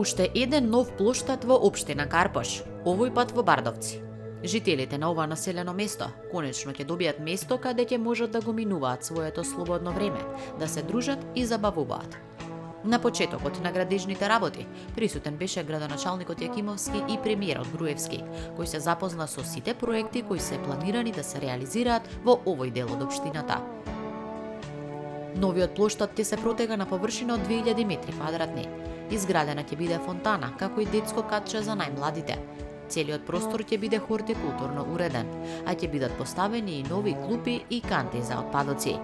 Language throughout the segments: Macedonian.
Уште еден нов плоштад во општина Карпош, овој пат во Бардовци. Жителите на ова населено место конечно ќе добијат место каде ќе можат да го минуваат своето слободно време, да се дружат и забавуваат. На почетокот на градежните работи присутен беше градоначалникот Јакимовски и премиерот Груевски, кој се запозна со сите проекти кои се планирани да се реализираат во овој дел од општината. Новиот плоштад ќе се протега на површина од 2000 метри квадратни. Изградена ќе биде фонтана, како и детско катче за најмладите. Целиот простор ќе биде хортикултурно уреден, а ќе бидат поставени и нови клупи и канти за отпадоци.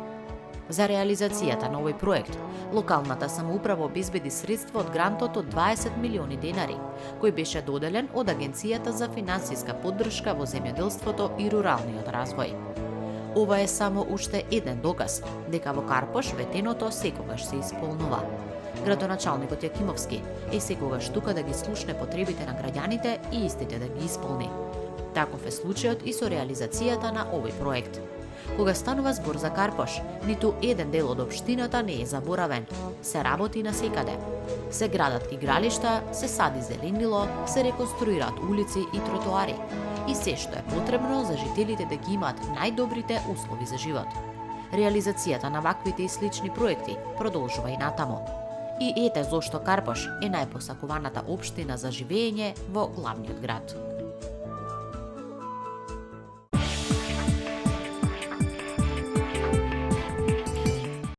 За реализацијата на овој проект, локалната самоуправа обезбеди средства од грантот од 20 милиони денари, кој беше доделен од Агенцијата за финансиска поддршка во земјоделството и руралниот развој. Ова е само уште еден доказ дека во Карпош ветеното секогаш се исполнува. Градоначалникот Јакимовски е секогаш тука да ги слушне потребите на граѓаните и истите да ги исполни. Таков е случајот и со реализацијата на овој проект. Кога станува збор за Карпош, ниту еден дел од општината не е заборавен. Се работи насекаде. Се градат игралишта, се сади зеленило, се реконструираат улици и тротоари. И се што е потребно за жителите да ги имаат најдобрите услови за живот. Реализацијата на ваквите и слични проекти продолжува и натаму. И ете зошто Карпош е најпосакуваната општина за живење во главниот град.